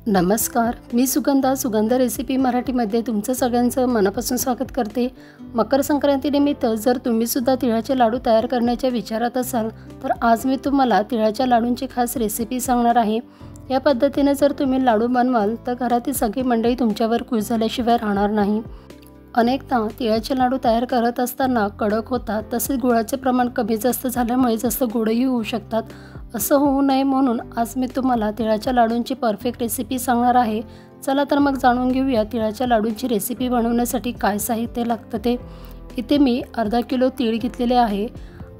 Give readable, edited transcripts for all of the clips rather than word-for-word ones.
नमस्कार, मी सुगंध रेसिपी मराठीमध्ये तुमचं सगळ्यांचं मनापासून स्वागत करते। मकर संक्रांतीनिमित्त जर तुम्हीसुद्धा तिळाचे लाडू तयार करण्याच्या विचारात असाल तर आज मी तुम्हाला तिळाच्या लाडूंची खास रेसिपी सांगणार आहे। या पद्धतीने जर तुम्ही लाडू बनवाल तर घरातील सगळी मंडळी तुमच्यावर खुश झाल्याशिवाय राहणार नाही। अनेकदा तिळाचे लाडू तयार करत असताना कडक होतात, तसेच गुळाचे प्रमाण कमी जास्त झाल्यामुळे जास्त गोडही होऊ शकतात। असं होऊ नये म्हणून आज मी तुम्हाला तिळाच्या लाडूंची परफेक्ट रेसिपी सांगणार आहे। चला तर मग जाणून घेऊया तिळाच्या लाडूंची रेसिपी बनवण्यासाठी काय साहित्य लागतं ते। इथे मी अर्धा किलो तीळ घेतलेले आहे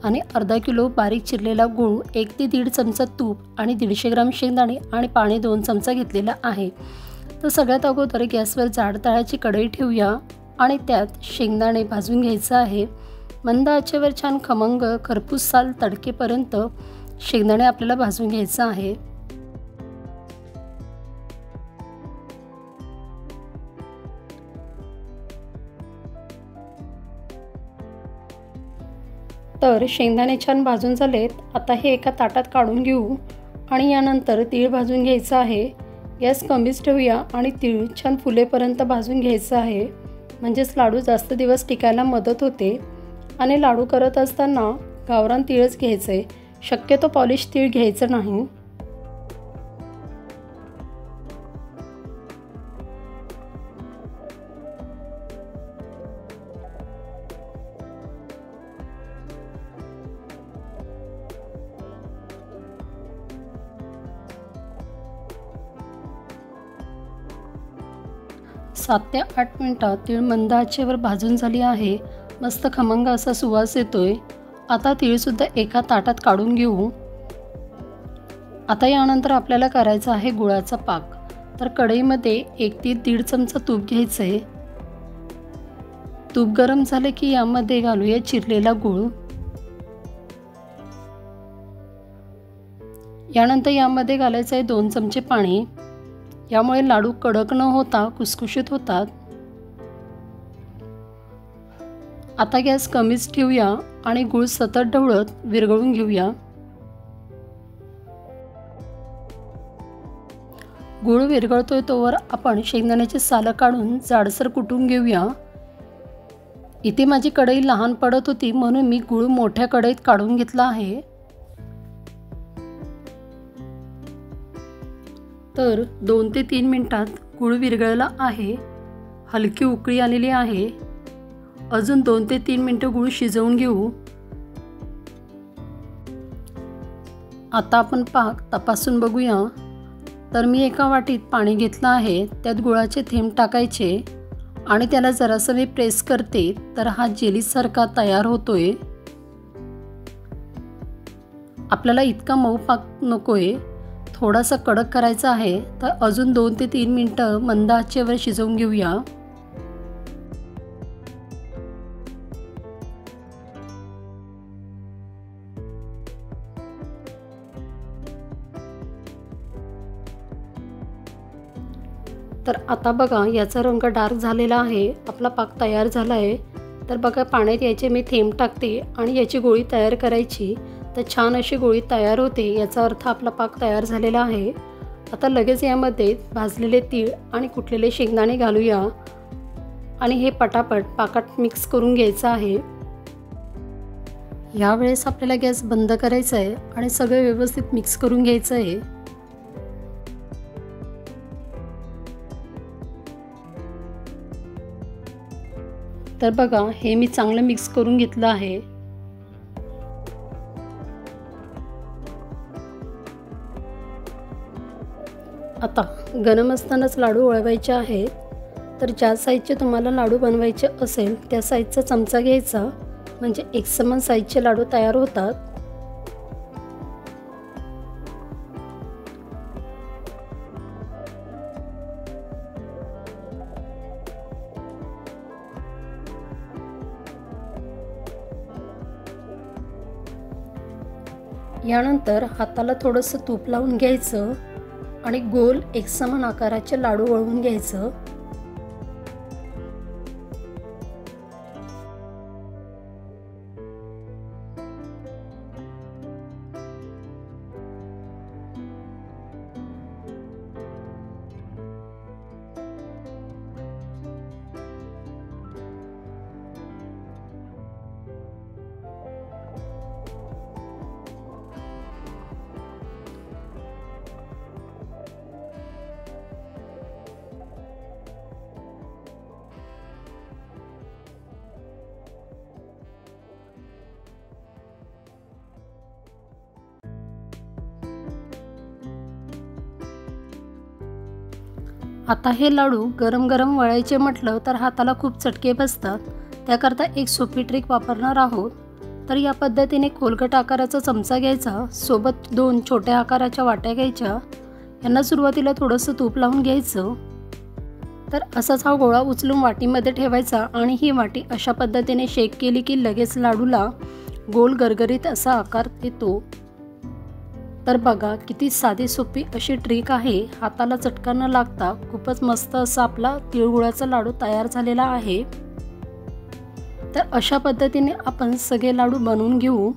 आणि अर्धा किलो बारीक चिरलेला गूळ, 1 ते 1.5 चमचा तूप आणि 150 ग्राम शेंगदाणे आणि पाणी 2 चमचा घेतलेला आहे। तर सगळ्यात अगोदर गॅसवर जाड तळाची कढई ठेवूया आणि त्यात शेंगदाणे भाजून घ्यायचं आहे। मंद आचेवर छान खमंग खरपूस साल तडकेपर्यंत शेंगदाणे आपल्याला भाजून घ्यायचं आहे। तर शेंगदाणे छान भाजून झालेत, आता हे एका ताटात काढून घेऊ आणि यानंतर तीळ भाजून घ्यायचं आहे। गॅस कमीच ठेवूया आणि तीळ छान फुलेपर्यंत भाजून घ्यायचं आहे, म्हणजेच लाडू जास्त दिवस टिकायला मदत होते। आणि लाडू करत असताना गावरान तीळच घ्यायचे, शक्यतो पॉलिश तीळ घ्यायचं नाही। सात ते 8 मिनिटात तीळ मंद आचेवर भाजून झाली आहे। मस्त खमंग असा सुवास येतोय। आता तीळसुद्धा एका ताटात काढून घेऊ। आता यानंतर आपल्याला करायचा आहे गुळाचा पाक। तर कढईमध्ये 1 ते 1.5 चमचा तूप घ्यायचे। तूप गरम झाले की यामध्ये घालूया चिरलेला गूळ। यानंतर यामध्ये घालायचं आहे 2 चमचे पाणी। यामुळे लाडू कडक न होता खुसखुशीत होतात। आता गॅस कमीच ठेवूया आणि गूळ सतत ढवळत विरघळून घेऊया। गूळ विरघळतोय तोवर आपण शेंगदाण्याची सालं काढून जाडसर कुटून घेऊया। इथे माझी कढई लहान पडत होती म्हणून मी गूळ मोठ्या कढईत काढून घेतला आहे। तर 2 ते 3 मिनिटात गूळ विरघळला आहे, हलकी उकळी आलेली आहे। अजून 2 ते 3 मिनिटं गूळ शिजवून घेऊ। आता आपण पाक तपासून बघूया। तर मी एका वाटीत पाणी घेतलं आहे, त्यात गुळाचे थेंब टाकायचे आणि त्याला जरासं मी प्रेस करते तर हा जेलीसारखा तयार होतोय। आपल्याला इतका मऊ पाक नकोय, थोडासा कडक करायचा आहे। तर अजून 2 ते 3 मिनिटं मंद आचेवर शिजवून घेऊया। तर आता बघा याचा रंग डार्क झालेला आहे, आपला पाक तयार झाला आहे। तर बघा पाण्यात याचे मी थेंब टाकते आणि याची गोळी तयार करायची, तर छान अशी गोळी तयार होते, याचा अर्थ आपला पाक तयार झालेला आहे। आता लगेच यामध्ये भाजलेले तीळ आणि कुटलेले शेंगदाणे घालूया आणि हे पटापट पाकात मिक्स करून घ्यायचं आहे। यावेळेस आपल्याला गॅस बंद करायचा आहे आणि सगळं व्यवस्थित मिक्स करून घ्यायचं आहे। तर बघा हे मी चांगलं मिक्स करून घेतलं आहे। आता गरम असतानाच लाडू वळवायचे आहेत। तर ज्या साईजचे तुम्हाला लाडू बनवायचे असेल त्या साईजचा चमचा घ्यायचा, म्हणजे एकसमान साईजचे लाडू तयार होतात। यानंतर हाताला थोडंसं तूप लावून घ्यायचं आणि गोल एकसमान आकाराचे लाडू वळवून घ्यायचं। आता हे लाडू गरम गरम वळायचे म्हटलं तर हाताला खूप चटके बसतात. त्याकरता एक सोपी ट्रिक वापरणार आहोत. तर या पद्धतीने खोलगट आकाराचा चमचा घ्यायचा, सोबत 2 छोट्या आकाराच्या वाट्या घ्यायच्या. यांना सुरुवातीला थोडंसं तूप लावून घ्यायचं. तर असाच हा गोळा उचलून वाटीमध्ये ठेवायचा आणि ही वाटी अशा पद्धतीने शेक केली की लगेच लाडूला गोल गरगरीत असा आकार येतो. तर बघा किती साधी सोपी अशी ट्रिक आहे. हाताला चटका न लागता खूपच मस्त असा आपला तिळगुळाचा लाडू तयार झालेला आहे. तर अशा पद्धतीने आपण सगळे लाडू बनवून घेऊ.